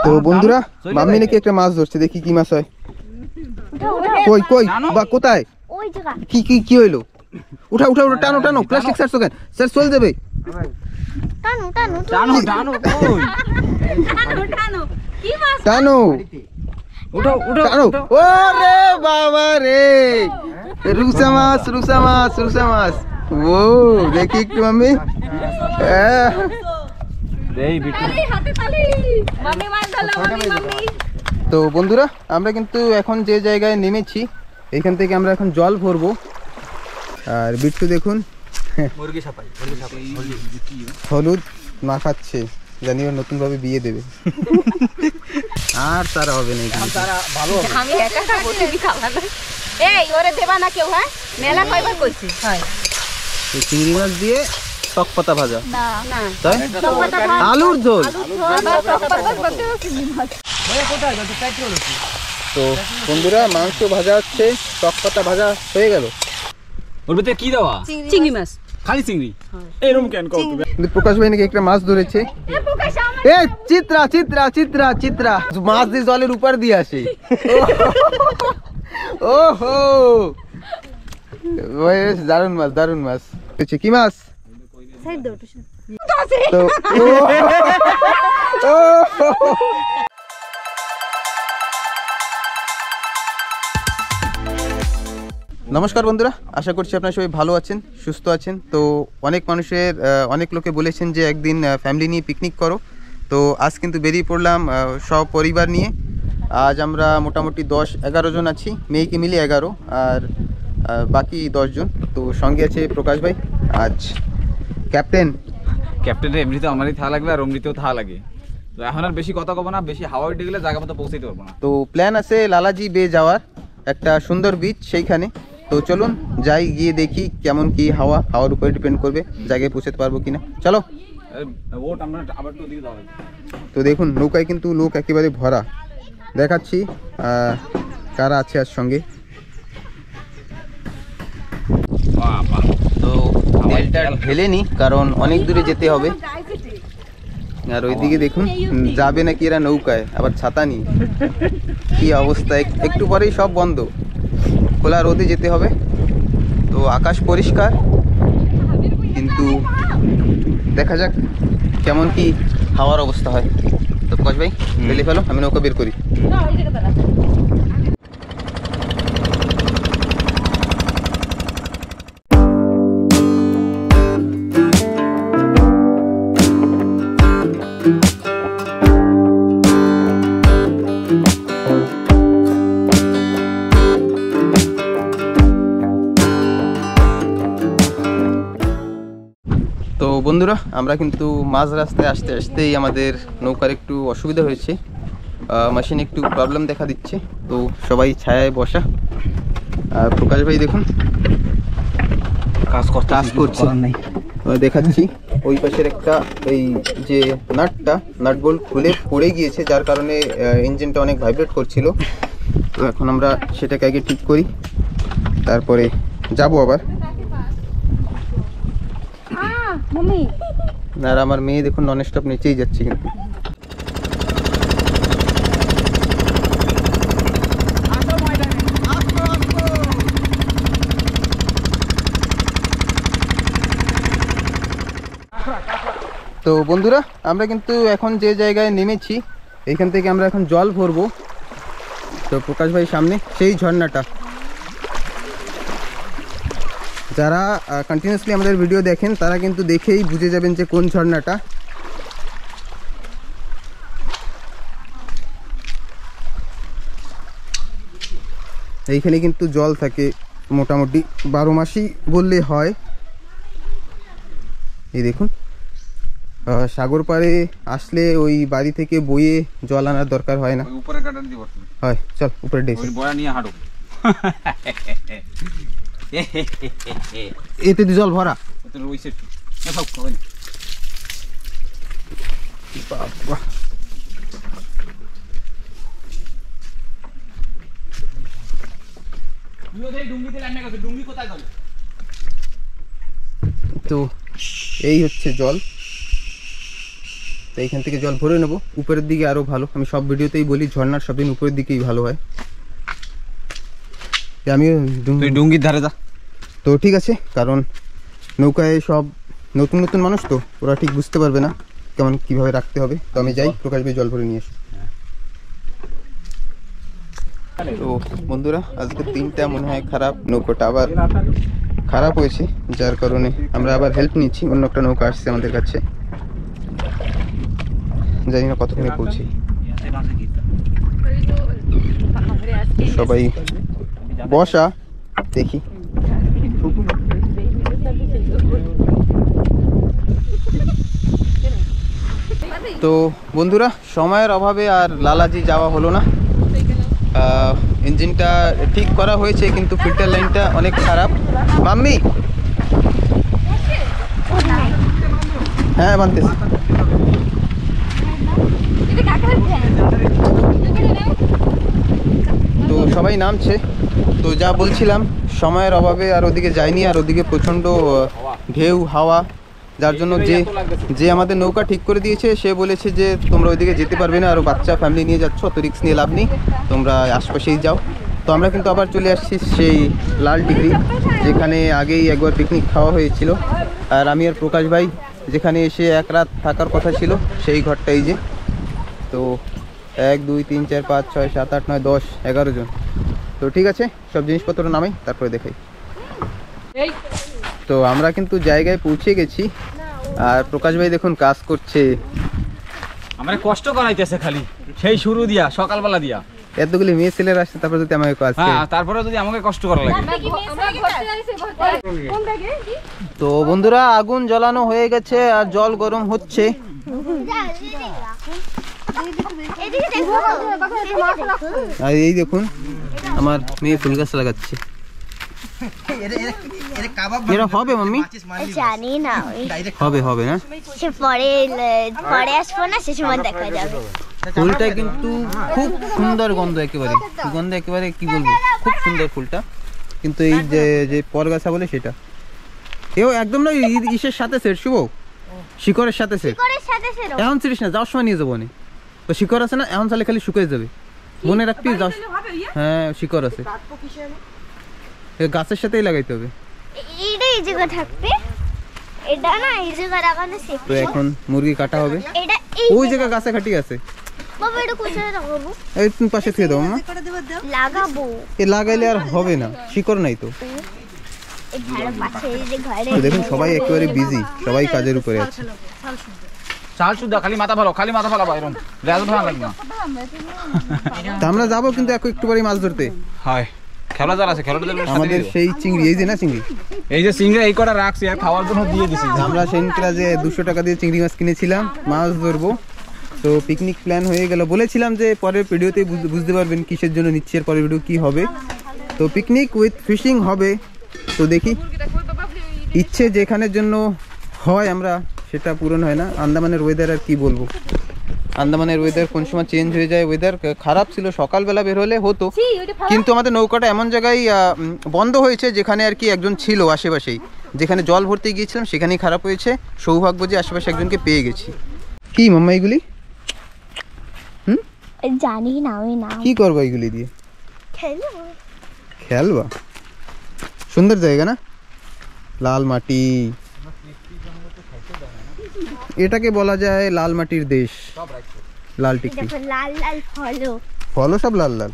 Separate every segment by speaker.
Speaker 1: তো বন্ধুরা মাম্মি নাকি একটা মাছ ধরছে, দেখি কি মাছ হয়। কই কই বা কোথায় কি কি কি হইলো? উঠা উঠা উঠা, টানো টানো, প্লাস্টিক ছাড়ছো কেন? স্যার চলে যাবে।
Speaker 2: টানো টানো টানো টানো কই টানো টানো কি মাছ
Speaker 1: টানো
Speaker 3: উঠো উঠো
Speaker 1: টানো। ওরে বাবা রে, রুসা মাছ রুসা মাছ রুসা মাছ। ও দেখি একটু মাম্মি।
Speaker 3: এই বিট্টু
Speaker 2: হাতে তালি মাম্মি মাছ ধরলো মাম্মি।
Speaker 1: তো বন্ধুরা আমরা কিন্তু এখন যে জায়গায় নেমেছি এখান থেকে আমরা এখন জল ভরবো। আর বিট্টু দেখুন
Speaker 3: মুরগি ছাপাই
Speaker 1: হলুদ মাখাচ্ছে, জানি ও নতুন ভাবে বিয়ে দেবে। আর তারা হবে না এখানে,
Speaker 3: তারা ভালো হবে।
Speaker 2: আমি একা খাবো তুমি খাবা না। এই ওরে দেবা না কেউ? হ্যাঁ মেলা কয়বার কইছি। হয়
Speaker 1: এই চিংড়ি মাছ দিয়ে টক পাতা ভাজা,
Speaker 2: না না
Speaker 1: তাই আলুর ঝোল। তো বন্ধুরা মাংস ভাজা হচ্ছে, টক পাতা ভাজা হয়ে গেল।
Speaker 3: ওর ভিতরে কি দেওয়া?
Speaker 2: চিংড়ি মাছ।
Speaker 3: খালি চিংড়ি? এরকম কেন কও তুমি?
Speaker 1: কিন্তু প্রকাশ ভাই নাকি একটা মাছ ধরেছে। এ চিত্রা চিত্রা চিত্রা চিত্রা মাছ দিয়ে জলের উপর দিয়ে আসে। ওহো দারুন মাছ দারুন মাছ। কি মাছ? তো নমস্কার বন্ধুরা, আশা করছি আপনারা সবাই ভালো আছেন, সুস্থ আছেন। তো অনেক লোকে বলেছেন যে একদিন ফ্যামিলি নিয়ে পিকনিক করো। তো আজ কিন্তু বেরিয়ে পড়লাম সব পরিবার নিয়ে। আজ আমরা মোটামুটি 10-11 জন আছি, মেয়েকে মিলিয়ে 11 আর বাকি 10 জন। তো সঙ্গে আছে প্রকাশ ভাই আজ
Speaker 3: ক্যাপ্টেনের এমনিতে আমারই থা লাগবে আর অমৃতেও থা লাগে। তো এখন আর বেশি কথা কব না, বেশি হাওয়া উঠে গেলে জায়গা মতো পৌঁছাইতে পারবো না।
Speaker 1: তো প্ল্যান আছে লালাজি বে যাওয়ার, একটা সুন্দর বিচ সেইখানে। তো চলুন যাই, গিয়ে দেখি কেমন কি হাওয়ার উপরে ডিপেন্ড করবে জায়গায় পৌঁছাতে পারবো কিনা। চলো।
Speaker 3: ওট আমরা আবার তো দিকে যাবো।
Speaker 1: তো দেখুন নৌকায় কিন্তু লোক একেবারে ভরা, দেখাচ্ছি কারা আছে আর সঙ্গে। তো তেলটা ঢেলে নি, কারণ অনেক দূরে যেতে হবে। আর ওইদিকে দেখুন যাবে নাকি এরা নৌকায়, আবার ছাতা নিয়ে। কি অবস্থা, একটু পরেই সব বন্ধ, খোলা রোদে যেতে হবে। তো আকাশ পরিষ্কার, কিন্তু দেখা যাক কেমন কি হাওয়ার অবস্থা হয়। তো প্রকাশ ভাই ঢেলে ফেলো, আমি নৌকা বের করি। তো বন্ধুরা আমরা কিন্তু মাঝ রাস্তায় আসতে আসতেই আমাদের নৌকার একটু অসুবিধা হয়েছে, মেশিনে একটু প্রবলেম দেখা দিচ্ছে। তো সবাই ছায়ায় বসা। আর প্রকাশ ভাই দেখুন কাজ করছে, দেখাচ্ছি। ওই পাশের একটা এই যে নাট বোল্ট খুলে পড়ে গিয়েছে, যার কারণে ইঞ্জিনটা অনেক ভাইব্রেট করছিল। তো এখন আমরা সেটাকে আগে ঠিক করি, তারপরে যাব আবার। আর আমার মেয়ে দেখুন নন স্টপ নিচেই যাচ্ছে কিন্তু। তো বন্ধুরা আমরা কিন্তু এখন যে জায়গায় নেমেছি এইখান থেকে আমরা এখন জল ভরবো। তো প্রকাশ ভাই সামনে সেই ঝর্ণাটা, যারা কন্টিনিউয়াসলি আমাদের ভিডিও দেখেন তারা কিন্তু দেখেই বুঝে যাবেন যে কোন ঝর্ণাটা। এইখানে কিন্তু জল থাকে মোটামুটি 12 মাসই বললে হয়। এই দেখুন সাগর পাড়ে আসলে ওই বাড়ি থেকে বইয়ে জল আনার দরকার হয় না।
Speaker 3: উপরে কাটা দিব
Speaker 1: হয়, চল উপরে ডেসে
Speaker 3: বয়া নিয়ে হাঁটো।
Speaker 1: এতে জল ভরা। তো এই হচ্ছে জল। তো এইখান থেকে জল ভরে নেবো। উপরের দিকে আরও ভালো, আমি সব ভিডিওতেই বলি ঝর্ণার সব দিন উপরের দিকেই ভালো হয়। আমি
Speaker 3: তুই ডুঙ্গির ধারে যা।
Speaker 1: তো ঠিক আছে, কারণ নৌকায় সব নতুন নতুন মানুষ তো ওরা ঠিক বুঝতে পারবে না কেমন কিভাবে রাখতে হবে। তো আমি যাই প্রকাশ ভাই জল ভরে নিয়ে আসি। তো বন্ধুরা আজকে দিনটা মনে হয় খারাপ, নৌকাটা আবার খারাপ হয়েছে, যার কারণে আমরা আবার হেল্প নিচ্ছি। অন্য একটা নৌকা আসছে আমাদের কাছে, জানি না কতক্ষণে পৌঁছে। সবাই বসা দেখি। তো বন্ধুরা সময়ের অভাবে আর লালাজি যাওয়া হলো না। ইঞ্জিনটা ঠিক করা হয়েছে কিন্তু ফিল্টার লাইনটা অনেক খারাপ। মাম্মি হ্যাঁ বানতেছি। তো সবাই নামছে। তো যা বলছিলাম সময়ের অভাবে আর ওদিকে যায়নি, আর ওদিকে প্রচণ্ড ঢেউ হাওয়া, যার জন্য যে আমাদের নৌকা ঠিক করে দিয়েছে সে বলেছে যে তোমরা ওইদিকে যেতে পারবে না, আরও বাচ্চা ফ্যামিলি নিয়ে যাচ্ছ, অত রিস্ক নিয়ে লাভ নেই, তোমরা আশপাশেই যাও। তো আমরা কিন্তু আবার চলে আসছি সেই লাল টিকরি, যেখানে আগেই একবার পিকনিক খাওয়া হয়েছিল। আর আমি আর প্রকাশ ভাই যেখানে এসে এক রাত থাকার কথা ছিল সেই ঘরটাই যে। তো 1 2 3 4 5 6 7 8 9 10 11 জন। তো ঠিক আছে, সব জিনিসপত্র নামাই তারপরে দেখাই। তো আমরা কিন্তু জায়গায় পৌঁছে গেছি, আর প্রকাশ ভাই দেখুন কাজ করছে।
Speaker 3: আমরা কষ্ট করাইতেছে খালি সেই শুরু দিয়া সকালবেলা দিয়া।
Speaker 1: এতগুলি মেয়ে ছেলেরা আসছে, তারপরে যদি আমাকে কাজ।
Speaker 3: হ্যাঁ, তারপরে যদি আমাকে কষ্ট করা লাগে।
Speaker 1: তো বন্ধুরা আগুন জ্বালানো হয়ে গেছে আর জল গরম হচ্ছে। আর এই দেখুন আমার মেয়ে ফুল গাছ লাগাচ্ছে। এরা হবে মাম্মি?
Speaker 2: জানি না,
Speaker 1: হবে হবে না,
Speaker 2: সে পরে আসবো না, সে সময় দেখা যাবে।
Speaker 1: ফুলটা কিন্তু খুব সুন্দর গন্ধ, একেবারে সুগন্ধ, একেবারে কি বলবো, খুব সুন্দর ফুলটা। কিন্তু এই যে পরগাছা বলে সেটা এও একদম না ইসের সাথে সেট, শুভ শিকড়ের সাথে সেট। এখন ছিলিস না, যাওয়ার সময় নিয়ে যাবো নি। তো শিকড় আছে না, এখন চালে খালি শুকিয়ে যাবে, মনে রাখবি। হ্যাঁ শিকড় আছে, গাছের সাথেই লাগাইতে হবে।
Speaker 2: এই জায়গা থাকবে, এটা না এই জায়গা লাগানো সেফ।
Speaker 1: তো এখন মুরগি কাটা হবে,
Speaker 2: এটা
Speaker 1: ওই জায়গা গাছে কাটি আছে।
Speaker 2: বাবা এটা কোথায় লাগাবো?
Speaker 1: এই তুমি পাশে থেকে দাও মা।
Speaker 2: লাগাবো,
Speaker 1: এ লাগাইলে আর হবে না, শিকড় নাই তো।
Speaker 2: এই ঘরে পাশে এই যে ঘরে।
Speaker 1: তো দেখুন সবাই একেবারে বিজি, সবাই কাজের উপরে আছে।
Speaker 3: চাল শুদ্ধ খালি মাথা ভালো, খালি মাথা ভালো বাইরম রেজ ভালো লাগবে না।
Speaker 1: তা আমরা যাবো কিন্তু একটু পরে মাছ ধরতে।
Speaker 3: হয় খেলা জাল আছে, খেলাটা জাল
Speaker 1: আমাদের সেই চিংড়ি, এই যে না চিংড়ি,
Speaker 3: এই যে চিংড়ি এই কটা রাখছি আর খাওয়ার জন্য দিয়ে দিছি।
Speaker 1: আমরা সেদিনকে যে 200 টাকা দিয়ে চিংড়ি মাছ কিনেছিলাম, মাছ ধরবো। তো পিকনিক প্ল্যান হয়ে গেল, বলেছিলাম যে পরের ভিডিওতে বুঝতে পারবেন কিসের জন্য নিচ্ছি, এর পরের ভিডিও কি হবে। তো পিকনিক উইথ ফিশিং হবে। তো দেখি ইচ্ছে যেখানের জন্য হয় আমরা সেটা পূরণ হয় না। আন্দামানের ওয়েদার আর কি বলবো, আন্দামানের ওয়েদার কোন সময় চেঞ্জ হয়ে যায়। ওয়েদার খারাপ ছিল, সকালবেলা বের হলে হতো, কিন্তু আমাদের নৌকাটা এমন জায়গায় বন্ধ হয়েছে যেখানে আর কি একজন ছিল আশেপাশেই, যেখানে জল ভরতে গিয়েছিলাম সেখানেই খারাপ হয়েছে। সৌভাগ্য যে আশেপাশে একজনকে পেয়ে গেছি। কি মাম্মা এগুলি?
Speaker 2: জানি না আমি না,
Speaker 1: কি করবো এগুলি দিয়ে?
Speaker 2: খেলবো।
Speaker 1: খেলবা? সুন্দর জায়গা না, লাল মাটি, এটাকে বলা যায় লাল মাটির দেশ, লাল টিকরি।
Speaker 2: লাল লাল ফলো,
Speaker 1: ফলও সব লাল লাল।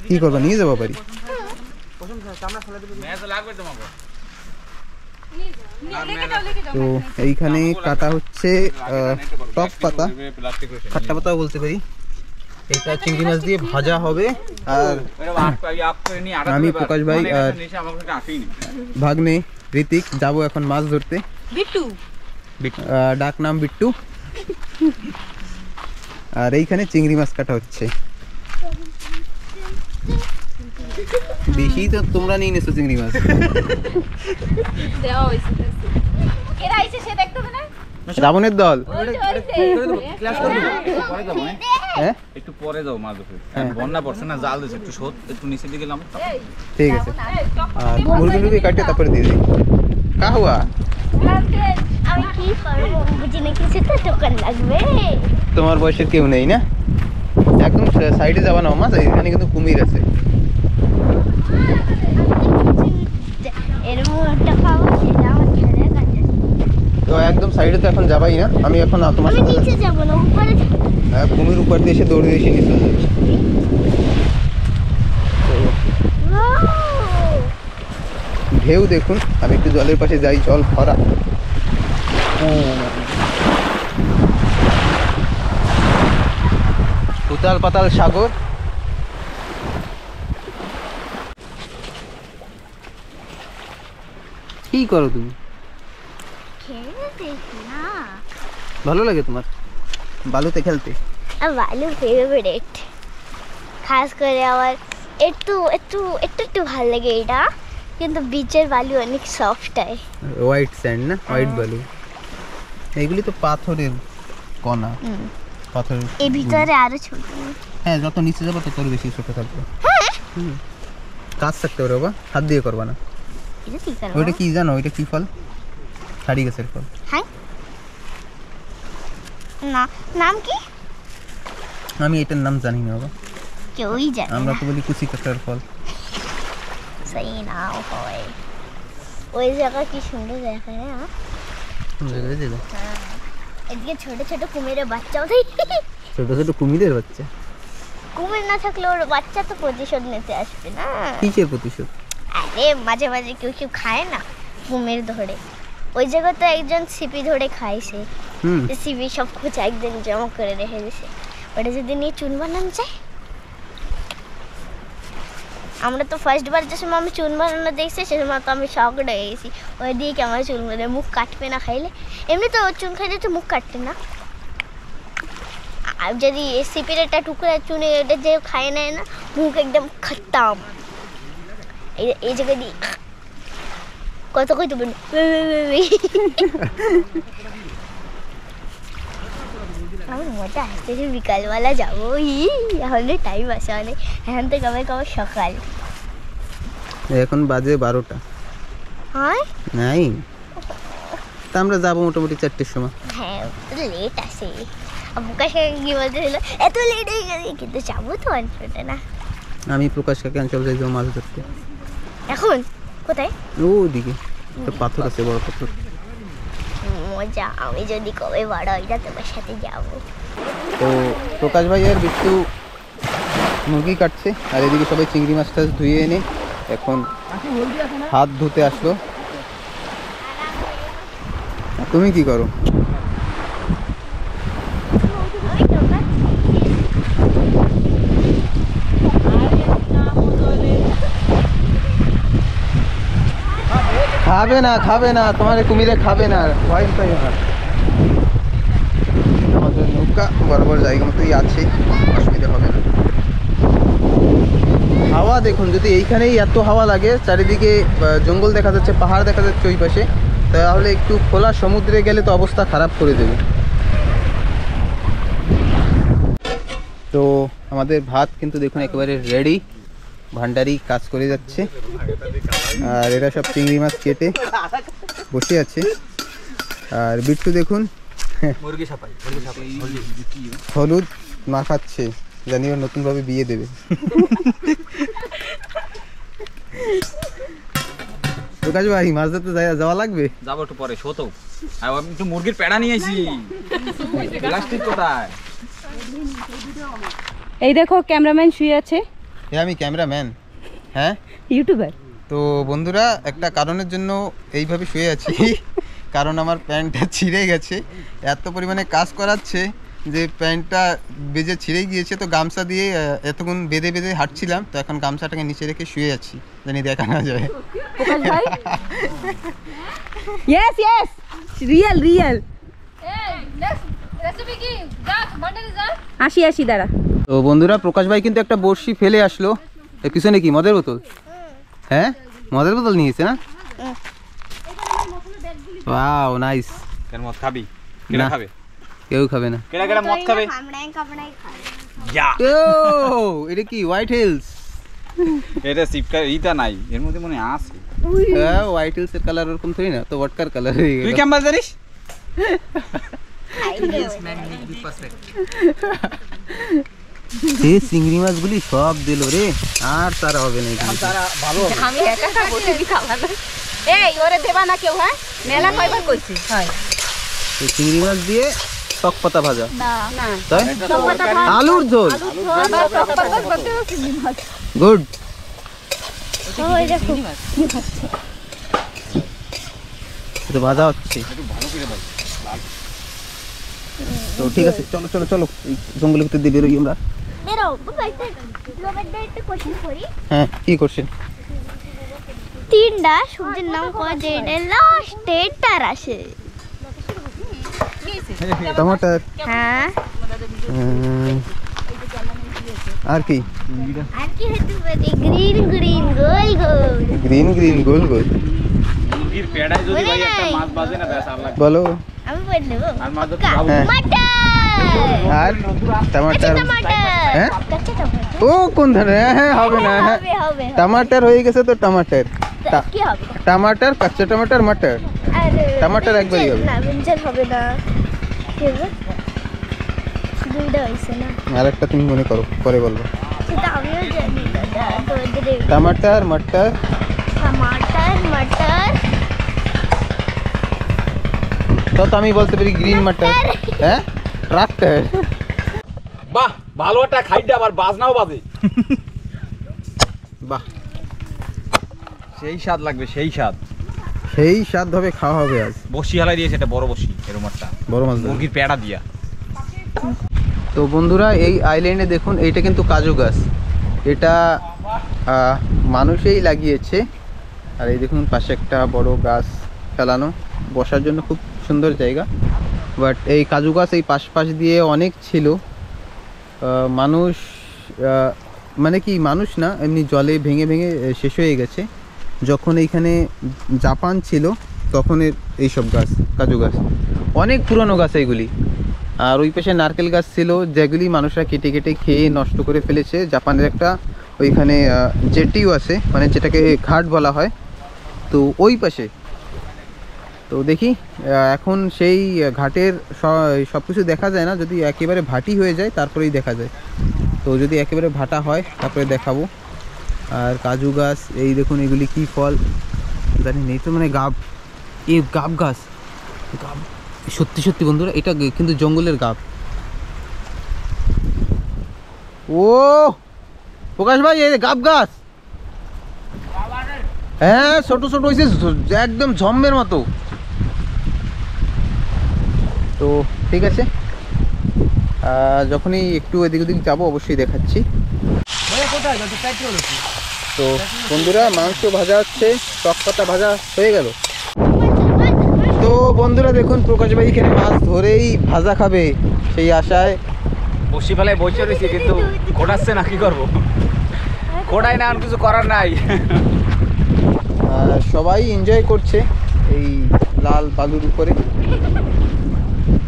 Speaker 1: কি করবা, নিয়ে যাবো বাড়ি? তো এইখানে কাটা হচ্ছে টক পাতা, খাট্টা পাতাও বলতে পারি। এটা চিংড়ি মাছ দিয়ে ভাজা হবে। আর আমি প্রকাশ ভাই আর ভাগ্নে ঋতিক যাবো এখন মাছ ধরতে।
Speaker 4: বিট্টু,
Speaker 1: ডাক নাম বিট্টু। আর এইখানে চিংড়ি মাছ কাটা হচ্ছে। বেশি তো তোমরা নিয়ে নিছো চিংড়ি মাছ। রাবণের দল। হ্যাঁ
Speaker 3: একটু পরে যাও মাছ ধরতে, বন্যা পড়ছে না, জাল দিছে একটু শোধ, একটু নিচে দিকে গেলাম।
Speaker 1: ঠিক আছে, আর মুরগি টুরগি কাটে তারপরে দিয়ে দিই। কা হুয়া?
Speaker 2: আমি কি করবো বুঝি না, কিছু তো টোকন লাগবে।
Speaker 1: তোমার বয়সের কেউ নেই না? একদম সাইডে যাবা না মা, এখানে কিন্তু কুমির আছে।
Speaker 2: এরকম একটা খাবো, সেটা আমার ছেলের কাছে।
Speaker 1: তো একদম সাইডে তো এখন যাবাই না, আমি এখন তোমার
Speaker 2: আমি
Speaker 1: সাথে
Speaker 2: নিচে যাবো না, উপরে যাবো।
Speaker 1: কুমির উপর দিয়ে এসে দৌড়ে এসে নিচে যাবে। তো
Speaker 2: Wow!
Speaker 1: ঢেউ দেখুন, আমি একটু জলের পাশে যাই, জল ভরা। উতাল পাতাল সাগর। কি করো তুমি?
Speaker 2: খেলে দেখি না।
Speaker 1: ভালো লাগে তোমার বালুতে খেলতে?
Speaker 2: আর বালু ফেভারিট, খাস করে আমার একটু একটু একটু একটু ভালো লাগে এটা, কিন্তু বিচের বালু অনেক সফট হয়।
Speaker 1: হোয়াইট স্যান্ড না, হোয়াইট বালু। এইগুলি তো পাথরের কণা, পাথরের।
Speaker 2: এই ভিতরে আরো ছোট।
Speaker 1: হ্যাঁ, যত নিচে যাবো তত বেশি ছোট থাকবে। কাজ থাকতে পারে বাবা, হাত দিয়ে করবা না।
Speaker 2: এটা কি করবো?
Speaker 1: ওইটা কি জানো? ওইটা কি ফল? ছাড়ি গাছের ফল।
Speaker 2: হ্যাঁ, না নাম কি?
Speaker 1: আমি এটার নাম জানি না বাবা,
Speaker 2: কেউই জানে
Speaker 1: আমরা
Speaker 2: না।
Speaker 1: তো বলি কুচি কাটার ফল।
Speaker 2: সেই নাম হয়। ওই জায়গা কি সুন্দর দেখা যায়। হ্যাঁ, এদিকে ছোট ছোট কুমিরের বাচ্চাও থাকে।
Speaker 1: ছোট ছোট কুমিরের বাচ্চা?
Speaker 2: কুমির না থাকলে ওর বাচ্চা তো প্রতিশোধ নিতে আসবে না।
Speaker 1: কিসের প্রতিশোধ?
Speaker 2: আরে মাঝে মাঝে কেউ কেউ খায় না কুমির ধরে, ওই জায়গা তো একজন সিপি ধরে খাইছে। সিপি সব খোঁচা একদিন জমা করে রেখে দিয়েছে, ওটা যদি নিয়ে চুন বানানো যায়। আমরা তো ফার্স্ট বার যে সময় আমি চুন বানানো দেখছি সে সময় তো আমি শক হয়ে গেছি, ওই দিয়ে কি আমার চুন বানালে মুখ কাটবে না খাইলে? এমনি তো চুন খাইলে তো মুখ কাটবে না, আর যদি সিপির একটা টুকরা চুনে এটা যে খায় নেয় না, মুখ একদম খত্তাম। এই জায়গা দিয়ে কত কত আমার মজা আসছে যে বিকালবেলা যাবো। এখন টাইম আছে অনেক, এখন তো কবে কবে সকাল।
Speaker 1: এখন বাজে 12টা।
Speaker 2: হ্যাঁ
Speaker 1: নাই, তা আমরা যাবো মোটামুটি 4টের সময়।
Speaker 2: হ্যাঁ, লেট আছে। প্রকাশ কাকা কি বলতেছিল এত লেট হয়ে গেছে, কিন্তু যাবো তো অঞ্চলটা না।
Speaker 1: আমি প্রকাশ কাকে অঞ্চল যাই মাছ ধরতে।
Speaker 2: এখন কোথায়?
Speaker 1: ওদিকে একটা পাথর আছে, বড় পাথর।
Speaker 2: মজা, আমি যদি কবে বড় হই না তোমার সাথে যাবো।
Speaker 1: তো প্রকাশ ভাই আর বিট্টু মুরগি কাটছে, আর এদিকে সবাই চিংড়ি মাছ টাছ ধুয়ে এনে এখন হাত ধুতে আসলো। তুমি কি করো? খাবে না, খাবে না, তোমার কুমিরে খাবে না, ভয় পাই না। আমাদের নৌকা বরাবর জায়গা মতোই আছে, অসুবিধা হবে না। হাওয়া দেখুন, যদি এইখানেই এত হাওয়া লাগে, চারিদিকে জঙ্গল দেখা যাচ্ছে, পাহাড় দেখা যাচ্ছে ওই পাশে, তাহলে একটু খোলা সমুদ্রে গেলে তো অবস্থা খারাপ করে দেবে। তো আমাদের ভাত কিন্তু দেখুন একেবারে রেডি, ভান্ডারি কাজ করে যাচ্ছে, আর এরা সব চিংড়ি মাছ কেটে বসে আছে। আর বিট্টু দেখুন হলুদ মাখাচ্ছে, জানি ওর নতুনভাবে বিয়ে দেবে। প্রকাশ ভাই, মাছ ধরতে যাওয়া লাগবে?
Speaker 3: যাবো একটু পরে, শো তো। আমি একটু মুরগির পেড়া নিয়ে আসি। প্লাস্টিক কোথায়?
Speaker 4: এই দেখো ক্যামেরাম্যান শুয়ে আছে।
Speaker 1: আমি ক্যামেরাম্যান, হ্যাঁ
Speaker 4: ইউটিউবার।
Speaker 1: তো বন্ধুরা, একটা কারণের জন্য এইভাবে শুয়ে আছি, কারণ আমার প্যান্টটা ছিঁড়ে গেছে, এত পরিমাণে কাজ করাচ্ছে যে প্যান্টটা বেজে ছিঁড়ে গিয়েছে। তো গামছা দিয়ে এতক্ষণ বেঁধে বেঁধে হাঁটছিলাম, তো এখন গামছাটাকে নিচে রেখে শুয়ে আছি, জানি দেখা না যায়।
Speaker 4: প্রকাশ ভাই, ইয়েস ইয়েস, রিয়েল রিয়েল। আসি আসি, দাঁড়া।
Speaker 1: তো বন্ধুরা, প্রকাশ ভাই কিন্তু একটা বড়শি ফেলে আসলো। এর পিছনে কি মদের বোতল? হ্যাঁ, মদের বোতল নিয়েছে না? Wow, nice.
Speaker 3: কেন মদ খাবি? কেডা খাবে?
Speaker 1: কেউ খাবে না।
Speaker 3: কেডা কেডা মদ খাবে? যা।
Speaker 1: ও, এটা কি হোয়াইট হিলস?
Speaker 3: এটা সিপকা ইটা নাই, এর মধ্যে মনে আছে।
Speaker 1: হ্যাঁ, হোয়াইট হিলস এর কালার ওরকম থই না, তো ওয়াটকার কালার হয়ে গেল।
Speaker 3: তুই কেমন জানিস?
Speaker 1: এই চিংড়ি মাছগুলি সব দিল রে, আর তারা হবে না এখানে।
Speaker 4: আমি একা খাবো, তুমি খাবা না। এই ওরে দেবা না কেউ, হ্যাঁ মেলা কয়বার কইছি। হয়
Speaker 1: এই চিংড়ি মাছ দিয়ে টক পাতা ভাজা,
Speaker 2: না
Speaker 4: না
Speaker 1: তাই আলুর ঝোল, গুড।
Speaker 2: ওই দেখো
Speaker 1: তো ভাজা হচ্ছে, তো ঠিক আছে, চলো চলো চলো, এই জঙ্গলের ভিতর দিয়ে বেরোই আমরা।
Speaker 2: বেরো বাবা, একটা কোশ্চেন করি।
Speaker 1: হ্যাঁ, কি করছেন?
Speaker 2: তিনটা সবজির নাম কয় যেটা লাস্টে টার আসে?
Speaker 1: টমাটার,
Speaker 2: হ্যাঁ
Speaker 1: আর কি?
Speaker 2: আর কি হতে পারে? গ্রিন গ্রিন গোল গোল।
Speaker 1: গ্রিন গ্রিন গোল গোল,
Speaker 3: মুরগির পেড়ায় যদি ভাই একটা মাছ বাজে না ব্যাস আর লাগবে।
Speaker 1: বলো।
Speaker 2: আমি বলে দেবো
Speaker 3: আর মাছ ধরতে
Speaker 2: কা-
Speaker 3: যাবো।
Speaker 1: হ্যাঁ।
Speaker 2: মাটন।
Speaker 1: আর টমাটার,
Speaker 2: টমাটার।
Speaker 1: হ্যাঁ?
Speaker 2: কাঁচা টমাটার।
Speaker 1: ও কোন ধরনের? হ্যাঁ, হবে না, হ্যাঁ
Speaker 2: হবে হবে হবে।
Speaker 1: টমাটার হয়ে গেছে তো, টমাটার,
Speaker 2: তা কি হবে?
Speaker 1: টমাটার, কাঁচা টমাটার, মটর।
Speaker 2: আরে
Speaker 1: টমাটার একবারই হবে।
Speaker 2: না, ব্রিঞ্জাল হবে না। কি হবে? দুইটা হইছে না।
Speaker 1: আর একটা তুমি মনে করো, পরে বলবো।
Speaker 2: সেটা আমিও জানি দাদা। তো এদের
Speaker 1: টমাটার, মটর,
Speaker 2: টমাটার মটর
Speaker 1: তো আমি বলতে পারি গ্রিন মটর। হ্যাঁ, ট্রাক্টর।
Speaker 3: বাহ, ভালো একটা খাইটা আবার বাজনাও বাজে।
Speaker 1: বাহ,
Speaker 3: সেই স্বাদ লাগবে, সেই স্বাদ।
Speaker 1: সেই স্বাদ হবে, খাওয়া হবে আজ।
Speaker 3: বসি হালাই দিয়েছে, এটা বড় বসি, এরকম একটা
Speaker 1: বড় মাছ ধরে।
Speaker 3: মুরগির পেড়া দিয়া।
Speaker 1: তো বন্ধুরা, এই আইল্যান্ডে দেখুন, এইটা কিন্তু কাজু গাছ, এটা মানুষেই লাগিয়েছে। আর এই দেখুন পাশে একটা বড় গাছ ফেলানো, বসার জন্য খুব সুন্দর জায়গা। বাট এই কাজু গাছ এই পাশ দিয়ে অনেক ছিল। মানুষ মানে কি, মানুষ না, এমনি জলে ভেঙে ভেঙে শেষ হয়ে গেছে। যখন এইখানে জাপান ছিল তখন এইসব গাছ, কাজু গাছ অনেক পুরনো গাছ এইগুলি। আর ওই পাশে নারকেল গাছ ছিল, যেগুলি মানুষরা কেটে কেটে খেয়ে নষ্ট করে ফেলেছে। জাপানের একটা ওইখানে জেটিও আছে, মানে যেটাকে ঘাট বলা হয়, তো ওই পাশে। তো দেখি এখন সেই ঘাটের সব কিছু দেখা যায় না, যদি একেবারে ভাটি হয়ে যায় তারপরেই দেখা যায়। তো যদি একেবারে ভাটা হয় তারপরে দেখাবো। আর কাজু গাছ, এই দেখুন এগুলি কি ফল জানি নেই তো, মানে গাব, এই গাব গাছ, গাব, সত্যি সত্যি বন্ধুরা, এটা কিন্তু জঙ্গলের গাব। ও প্রকাশ ভাই, এই গাব গাছ, হ্যাঁ ছোট ছোট হয়েছে, একদম ঝম্মের মতো। তো ঠিক আছে, যখনই একটু এদিক ওদিক যাবো অবশ্যই দেখাচ্ছি। তো বন্ধুরা, মাংস ভাজা হচ্ছে, টক পাতা ভাজা হয়ে গেল। তো বন্ধুরা দেখুন, প্রকাশ ভাই এখানে মাছ ধরেই ভাজা খাবে সেই আশায়
Speaker 3: বসি ফেলায় বসে রয়েছি, কিন্তু কোটাচ্ছে না, কি করবো? কোটাই না, আর কিছু করার নাই।
Speaker 1: সবাই এনজয় করছে এই লাল বালুর উপরে।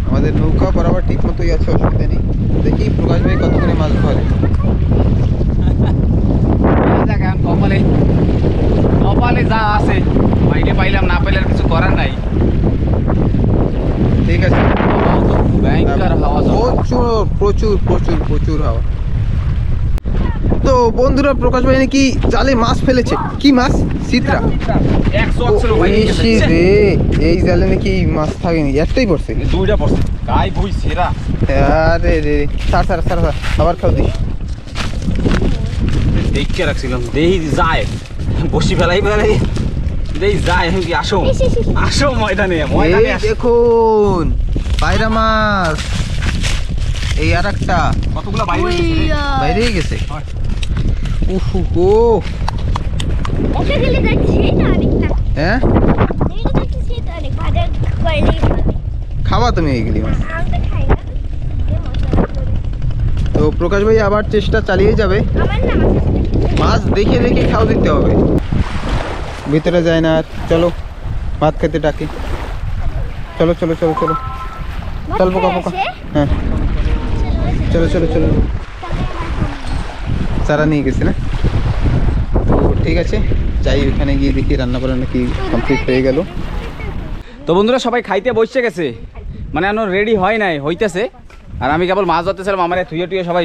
Speaker 1: আমাদের নৌকা বরাবর ঠিক মতোই আছে, অসুবিধা নেই। দেখি প্রকাশ ভাই কতক্ষণে মাছ ধরে।
Speaker 3: কপালে কপালে যা আছে, পাইলে পাইলাম, না পাইলে আর কিছু করার নাই।
Speaker 1: ঠিক আছে,
Speaker 3: ভয়ঙ্কর হাওয়া চলে।
Speaker 1: প্রচুর প্রচুর প্রচুর প্রচুর হাওয়া। তো বন্ধুরা, প্রকাশ ভাই নাকি জালে মাছ ফেলেছে। কি মাছ? সিত্রা।
Speaker 3: 100 ছিল ভাই,
Speaker 1: ইসি রে, এই জালে নাকি মাছ থাকেনি, একটাই পড়ছে।
Speaker 3: দুইটা পড়ছে, গাই ভুই সেরা।
Speaker 1: আরে রে, ছাড় ছাড় ছাড় ছাড়, আবার খাও দিস।
Speaker 3: দেখে রাখছিলাম, দেই যায় বসি ফেলাই ফেলাই, দেই যায়। আমি কি আসো আসো ময়দানে, ময়দানে
Speaker 1: এই
Speaker 3: আসো।
Speaker 1: দেখুন পায়রা মাছ, এই আর একটা
Speaker 3: কতগুলো বাইরে গেছে রে।
Speaker 1: বাইরেই গেছে। উফু ও,
Speaker 2: এটা গেলে যাচ্ছে এটা অনেকটা।
Speaker 1: হ্যাঁ
Speaker 2: এটা যাচ্ছে সেটা অনেক ভাজা করলেই ভালো।
Speaker 1: খাওয়া তুমি এইগুলি মাছ।
Speaker 2: আমি তো খাই না। এই মশলা করে।
Speaker 1: তো প্রকাশ ভাই আবার চেষ্টা চালিয়ে যাবে,
Speaker 2: আমার না
Speaker 1: মাছ দেখে দেখে খাওয়া দিতে হবে। ভিতরে যায় না আর, চলো ভাত খেতে ডাকে, চলো চলো চলো চলো, চল পোকা পোকা, হ্যাঁ চলো চলো চলো। চারা নিয়ে গেছে না, তো ঠিক আছে যাই, ওখানে গিয়ে দেখি রান্না বান্না কি কমপ্লিট হয়ে গেল।
Speaker 3: তো বন্ধুরা, সবাই খাইতে বসে গেছে। মানে এখনো রেডি হয় নাই, হইতেছে। আর আমি কেবল মাছ ধরতেছিলাম, আমার থুয়ে টুয়ে সবাই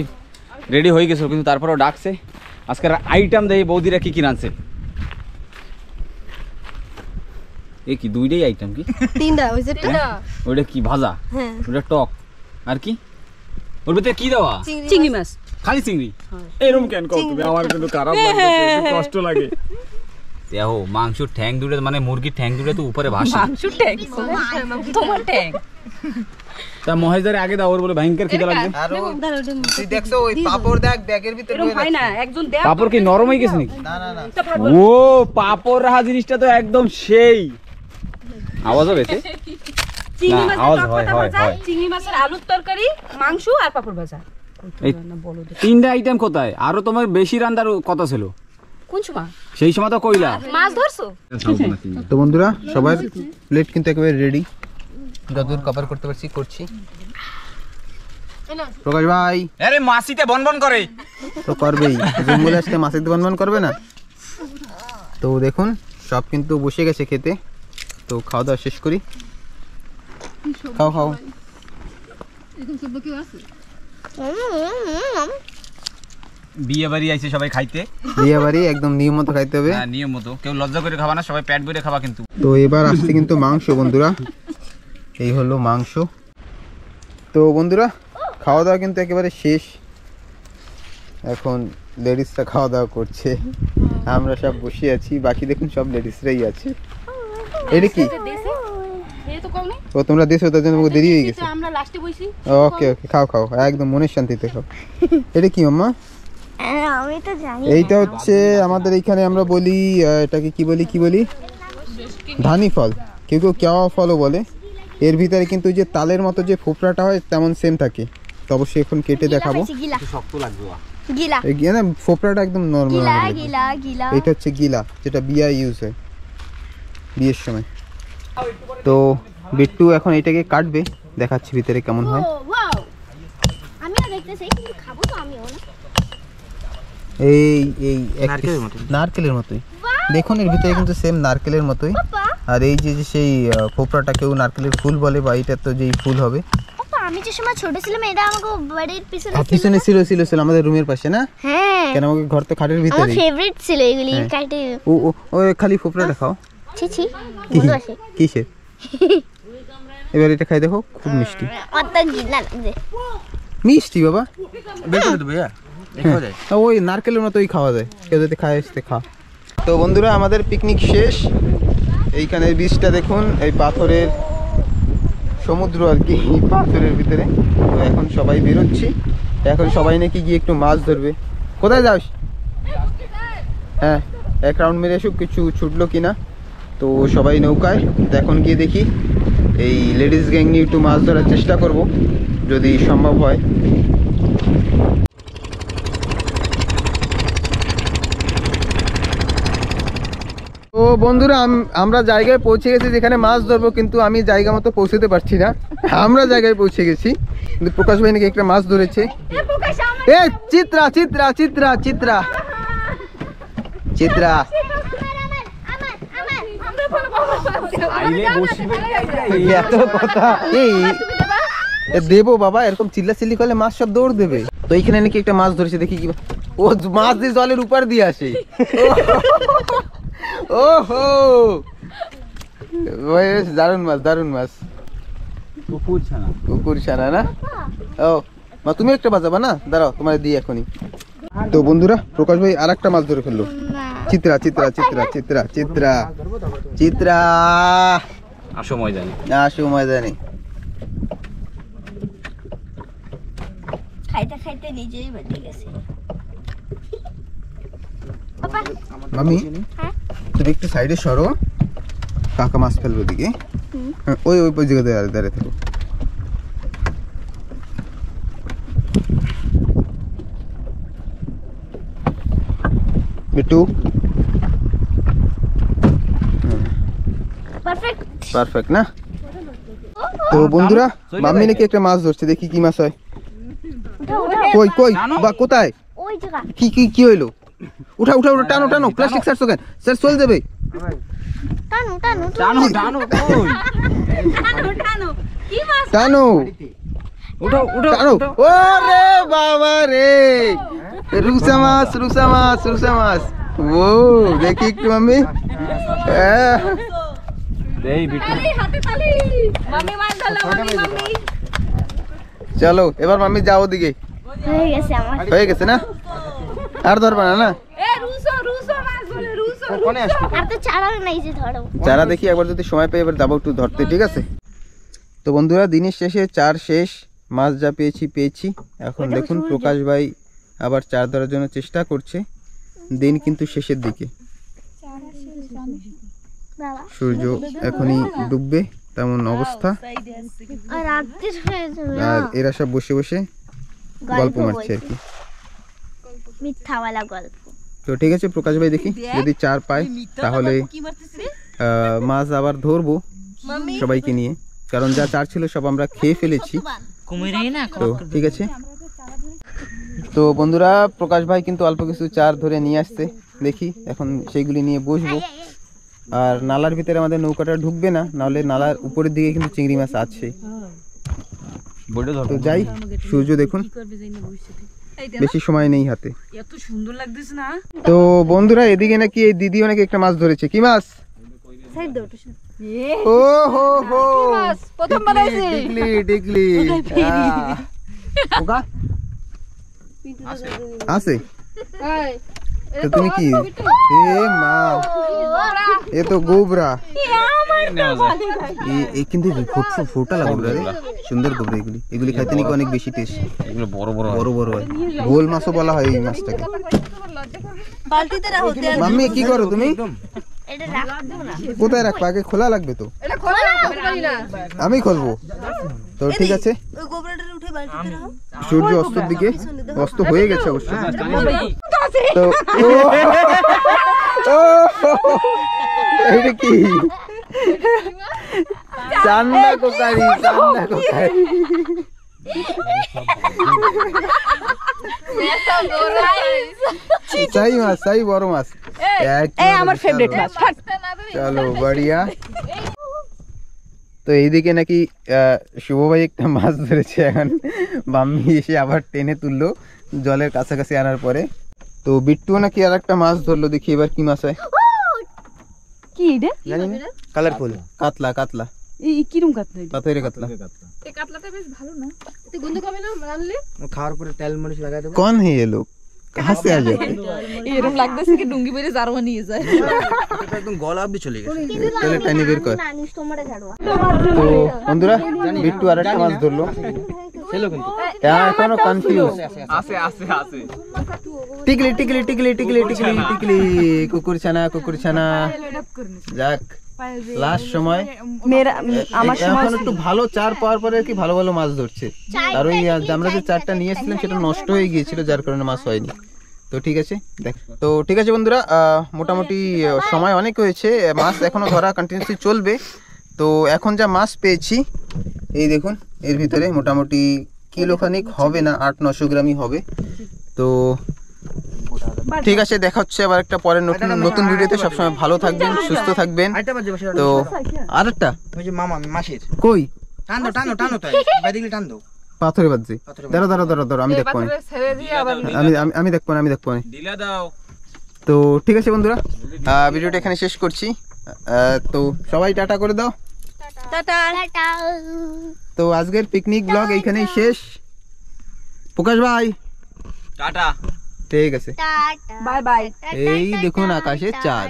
Speaker 3: রেডি হয়ে গেছিল, কিন্তু তারপরেও ডাকছে। আজকের আইটেম দেখি বৌদিরা কি কি রাঁধছে। এ কি দুইটাই আইটেম? কি
Speaker 5: তিনটা হইছে তো
Speaker 3: ওইটা কি ভাজা?
Speaker 5: হ্যাঁ
Speaker 3: ওটা টক, আর কি ওর ভিতরে কি দেওয়া?
Speaker 5: চিংড়ি মাছ।
Speaker 3: খালি চিংড়ি? এরকম কেন কও তুমি? আমার কিন্তু খারাপ লাগে, কষ্ট লাগে। দেখো মাংস ঠ্যাং দুটো, মানে মুরগির ঠ্যাং দুটো তো উপরে ভাসে।
Speaker 4: মাংস ট্যাং, তোমার ট্যাং।
Speaker 3: তা মহেশদারে আগে দাও, ওর বলে ভয়ঙ্কর খিদে লাগবে।
Speaker 1: আর তুই দেখছো ওই পাপড় দেখ ব্যাগের ভিতরে
Speaker 4: এরকম হয় না, একজন দেখ।
Speaker 3: পাপড় কি নরম হয়ে গেছে নাকি?
Speaker 1: না না না
Speaker 3: ও পাপড় রাহা জিনিসটা তো একদম সেই। আওয়াজ হবে এতে?
Speaker 4: চিংড়ি
Speaker 3: না,
Speaker 4: মাছের
Speaker 3: আওয়াজ
Speaker 4: টক
Speaker 3: হয়,
Speaker 4: পাতা
Speaker 3: হয়,
Speaker 4: ভাজা,
Speaker 3: হয়।
Speaker 4: চিংড়ি মাছের আলুর তরকারি, মাংস আর পাপড় ভাজা।
Speaker 3: এই তিনটা আইটেম কোথায়? আরো তোমার বেশি রান্নার কথা ছিল
Speaker 4: কোন সময়?
Speaker 3: সেই সময় তো কইলা।
Speaker 4: মাছ ধরছো?
Speaker 1: তো বন্ধুরা সবার প্লেট কিন্তু একেবারে রেডি, যতদূর কভার করতে পারছি করছি। প্রকাশ ভাই
Speaker 3: আরে মাছিতে বনবন করে
Speaker 1: তো করবেই, জঙ্গলে আসলে মাছের দোকান বন্ধ করবে না। তো দেখুন সব কিন্তু বসে গেছে খেতে, তো খাওয়া দাওয়া শেষ করি। খাও খাও।
Speaker 3: বিয়ে বাড়ি আইছে সবাই খাইতে।
Speaker 1: বিয়ে বাড়ি একদম নিয়ম মতো খাইতে হবে।
Speaker 3: হ্যাঁ নিয়ম মতো, কেউ লজ্জা করে খাবা না, সবাই পেট ভরে খাবা। কিন্তু
Speaker 1: তো এবার আসছে কিন্তু মাংস বন্ধুরা, এই হলো মাংস। তো বন্ধুরা খাওয়া দাওয়া কিন্তু একেবারে শেষ, এখন লেডিসরা খাওয়া দাওয়া করছে, আমরা সব বসে আছি, বাকি দেখুন সব লেডিসরাই আছে। এটা কি? ও তোমরা দেশো, তার জন্য দেরি হয়ে গেছে।
Speaker 4: আমরা লাস্টে বসি।
Speaker 1: ওকে ওকে খাও খাও, একদম মনের শান্তিতে খাও। এটা কি মাম্মা?
Speaker 2: আমি তো জানি
Speaker 1: এইটা হচ্ছে আমাদের এইখানে আমরা বলি, এটাকে কি বলি কি বলি, ধানি ফল, কেউ কেউ কেওয়া ফলও বলে। এর ভিতরে কিন্তু যে তালের মতো যে ফোপড়াটা হয় তেমন সেম থাকে। তো অবশ্যই এখন কেটে দেখাবো।
Speaker 2: গিলা
Speaker 3: শক্ত লাগবে।
Speaker 2: গিলা
Speaker 1: এই না ফোপড়াটা একদম নরমাল।
Speaker 2: গিলা গিলা গিলা
Speaker 1: এটা হচ্ছে গিলা, যেটা বিয়া ইউজ হয় বিয়ের সময়। তো বিট্টু এখন এটাকে কাটবে, দেখাচ্ছি ভিতরে কেমন হয়।
Speaker 2: ওয়াও, আমি না দেখতে চাই কিন্তু খাবো তো আমিও না।
Speaker 1: এই এই নারকেলের মতোই দেখুন, এর ভিতরে কিন্তু সেম নারকেলের মতোই। আর এই যে সেই ফোপড়াটা কেউ নারকেলের ফুল বলে, বা এটা তো যেই ফুল হবে।
Speaker 2: পাপা আমি যে সময় ছোট ছিলাম এটা আমাকে বাড়ির পিছনে
Speaker 1: পিছনে ছিল ছিল ছিল আমাদের রুমের পাশে না?
Speaker 2: হ্যাঁ
Speaker 1: কেন আমাকে ঘর তো খাটের
Speaker 2: আমার
Speaker 1: ভিতরে।
Speaker 2: ফেভারিট ছিল এগুলি
Speaker 1: হ্যাঁ।
Speaker 2: কাটে।
Speaker 1: ও ও ওই খালি ফোপড়াটা খাও।
Speaker 2: ছি ছি
Speaker 1: কি
Speaker 2: বন্ধু আসে
Speaker 1: কিসের? এবার এটা খাই দেখো, খুব মিষ্টি।
Speaker 2: অত গিলা লাগছে
Speaker 1: মিষ্টি বাবা,
Speaker 3: বের করে দেবো।
Speaker 1: ওই নারকেলের মতোই খাওয়া যায়, কেউ যদি খায় আসতে খা। তো বন্ধুরা আমাদের পিকনিক শেষ। এইখানে বীজটা দেখুন, এই পাথরের সমুদ্র আর কি, পাথরের ভিতরে। তো এখন সবাই বেরোচ্ছি, এখন সবাই নাকি গিয়ে একটু মাছ ধরবে। কোথায় যাস? হ্যাঁ এক রাউন্ড মেরে আসুক, কিছু ছুটলো কিনা। তো সবাই নৌকায়, তো এখন গিয়ে দেখি এই লেডিস গ্যাং নিয়ে একটু মাছ ধরার চেষ্টা করব যদি সম্ভব হয়। তো বন্ধুরা আমরা জায়গায় পৌঁছে গেছি যেখানে মাছ ধরবো, কিন্তু আমি জায়গা মতো পৌঁছতে পারছি না। আমরা জায়গায় পৌঁছে গেছি, কিন্তু প্রকাশ ভাই নাকি একটা মাছ ধরেছে। এ চিত্রা চিত্রা চিত্রা চিত্রা চিত্রা এত কথা এই দেবো বাবা, এরকম চিল্লাচিল্লি করলে মাছ সব দৌড় দেবে। তো এইখানে নাকি একটা মাছ ধরেছে, দেখি কি ও মাছ দিয়ে জলের উপর দিয়ে আসে। ওহো দারুন মাছ, দারুন মাছ। কুকুর ছানা না? ও মা তুমি একটা বাজাবা না, দাঁড়াও তোমার দিই এখনই। তো বন্ধুরা প্রকাশ ভাই আর একটা মাছ ধরে ফেললো। চিত্রা চিত্রা চিত্রা চিত্রা চিত্রা চিত্রা
Speaker 3: আসো ময়দানে,
Speaker 1: আসো ময়দানে।
Speaker 2: খাইতে খাইতে নিজেই বেঁচে গেছে। পাপা
Speaker 1: মামি
Speaker 2: হ্যাঁ
Speaker 1: তুমি একটু সাইডে সরো, কাকা মাছ ফেলবো দিকে। ওই ওই জায়গাতে দাঁড়িয়ে থাকো। বিট্টু
Speaker 2: পারফেক্ট
Speaker 1: পারফেক্ট না? তো বন্ধুরা মাম্মি নাকি একটা মাছ ধরছে, দেখি কি মাছ হয়। কই কই বা কোথায়?
Speaker 2: ওই জায়গা
Speaker 1: কি কি কি হইলো? উঠা উঠা উঠা, টানো টানো, প্লাস্টিক ছাড়ছো কেন? স্যার চল যাবে।
Speaker 2: টানো টানো
Speaker 3: টানো টানো কই?
Speaker 4: টানো টানো
Speaker 1: টানো
Speaker 3: উঠো উঠো
Speaker 1: টানো। ওরে বাবা রে, রুসা মাছ রুসা মাছ রুসা মাছ। ও দেখি একটু মাম্মি।
Speaker 3: দেই বিট্টু
Speaker 4: মাম্মি মাছ ধরলো, মাম্মি মাম্মি।
Speaker 1: চলো এবার মাম্মি যাও ওদিকে।
Speaker 2: হয়ে গেছে আমার।
Speaker 1: হয়ে গেছে না, আর ধরবা না না?
Speaker 4: এ রুসো রুসো মাছ ধরে রুসো।
Speaker 2: আর তো চারা নাই যে ধরো।
Speaker 1: চারা দেখি একবার যদি সময় পাই এবার যাবো একটু ধরতে, ঠিক আছে? তো বন্ধুরা দিনের শেষে চার শেষ, মাছ যা পেয়েছি পেয়েছি। এখন দেখুন প্রকাশ ভাই আবার চার ধরার জন্য চেষ্টা করছে। দিন কিন্তু শেষের দিকে,
Speaker 2: বাবা
Speaker 1: সূর্য এখনই ডুববে তেমন অবস্থা।
Speaker 2: আর রাত্রি হয়ে যাবে।
Speaker 1: আর এরা সব বসে বসে গল্প মারছে আর কি।
Speaker 2: মিথ্যাওয়ালা গল্প।
Speaker 1: তো ঠিক আছে প্রকাশ ভাই, দেখি যদি চার পায় তাহলে মাছ আবার ধরবো সবাইকে নিয়ে, কারণ যা চার ছিল সব আমরা খেয়ে ফেলেছি। তো ঠিক আছে। তো বন্ধুরা প্রকাশ ভাই কিন্তু অল্প কিছু চার ধরে নিয়ে আসছে, দেখি এখন সেইগুলি নিয়ে বসবো। আর নালার ভিতরে আমাদের নৌকাটা ঢুকবে না, নাহলে নালার উপরের দিকে কিন্তু চিংড়ি মাছ আছে। তো যাই, সূর্য দেখুন বেশি সময় নেই হাতে।
Speaker 4: এত সুন্দর লাগতেছে না।
Speaker 1: তো বন্ধুরা এদিকে নাকি এই দিদিও নাকি একটা মাছ ধরেছে। কি মাছ? ও হো হো,
Speaker 4: প্রথম বানাইছি।
Speaker 1: টিকলি টিকলি। ওকা আছে। তো তুমি কি? এ মা, এ তো গোবরা। এই কিন্তু ফোটা লাগে গোবরা রে, সুন্দর গোবরা। এগুলি এগুলি খাইতে নাকি অনেক বেশি টেস্ট।
Speaker 3: এগুলো বড় বড়
Speaker 1: বড় বড় হয়, গোল মাছও বলা হয় এই মাছটাকে। মাম্মি কি করো তুমি?
Speaker 2: এটা রাখবো না।
Speaker 1: কোথায় রাখবো? আগে খোলা লাগবে তো।
Speaker 4: এটা খোলা না।
Speaker 1: আমি খুলবো। তো ঠিক আছে, সূর্য অস্তর দিকে, অস্ত হয়ে গেছে অবশ্য। তো এটা কি? চান্না কোকারি, চান্না কোকারি। চাই মাছ, চাই বড় মাছ।
Speaker 4: এই আমার ফেভারিট মাছ।
Speaker 1: চলো বড়িয়া। তো এইদিকে নাকি শুভ ভাই একটা মাছ ধরেছে, এখন মাম্মি এসে আবার টেনে তুললো জলের কাছাকাছি আনার পরে। তো বিট্টুও নাকি আর একটা মাছ ধরলো, দেখি এবার কি মাছ হয়।
Speaker 4: কি এটা?
Speaker 1: জানি না, কালারফুল কাতলা। কাতলা
Speaker 4: এই কিরম কাতলা?
Speaker 1: পাথরের কাতলা।
Speaker 4: এই কাতলাটা বেশ ভালো না? এতে গন্ধ কমে না রানলে?
Speaker 5: খাওয়ার পরে তেল মরিচ লাগাই দেবো।
Speaker 1: कौन है ये लोग, कहाँ से आ जाते?
Speaker 4: এরকম লাগতেছে কি ডুঙ্গি বেরে জারওয়া নিয়ে যায়।
Speaker 5: একদম গলা অবধি চলে গেছে।
Speaker 1: তাহলে টানি বের কর।
Speaker 2: নানিস তোমরা ঝাড়ুয়া।
Speaker 1: তো বন্ধুরা বিট্টু আর একটা মাছ ধরলো। এখনো কনফিউজ।
Speaker 3: আছে আছে আছে।
Speaker 1: টিকলি টিকলি টিকলি টিকলি টিকলি টিকলি, কুকুরছানা কুকুরছানা। যাক লাস্ট সময় এখন একটু ভালো চার পাওয়ার পরে কি ভালো ভালো মাছ ধরছে। আর ওই আমরা যে চারটা নিয়ে এসেছিলাম সেটা নষ্ট হয়ে গিয়েছিল, যার কারণে মাছ হয়নি। তো ঠিক আছে দেখ, তো ঠিক আছে বন্ধুরা, মোটামুটি সময় অনেক হয়েছে, মাছ এখনো ধরা কন্টিনিউসলি চলবে। তো এখন যা মাছ পেয়েছি এই দেখুন, এর ভিতরে মোটামুটি কিলোখানিক হবে না, 800-900 গ্রামই হবে। তো ঠিক আছে, দেখা হচ্ছে আবার একটা পরের নতুন ভিডিওতে। সবসময় ভালো থাকবেন, সুস্থ থাকবেন। তো আরেকটা
Speaker 5: ওই যে মামা মাসির
Speaker 1: কই
Speaker 5: টান দাও টান দাও টান দাও, তাই বাইদিকে টান দাও।
Speaker 1: পাথরে বাজছে। দাঁড়া দাঁড়া দাঁড়া দাঁড়া, আমি দেখবো না, আমি দেখবো না, আমি দেখবো না।
Speaker 3: দিলা দাও।
Speaker 1: তো ঠিক আছে বন্ধুরা, ভিডিওটা এখানে শেষ করছি। তো সবাই টাটা করে দাও।
Speaker 2: টাটা।
Speaker 1: তো আজকের পিকনিক ব্লগ এইখানেই শেষ। প্রকাশ ভাই
Speaker 3: টাটা।
Speaker 1: ঠিক আছে,
Speaker 2: টাটা।
Speaker 4: Bye bye.
Speaker 1: এই দেখুন আকাশে চাঁদ।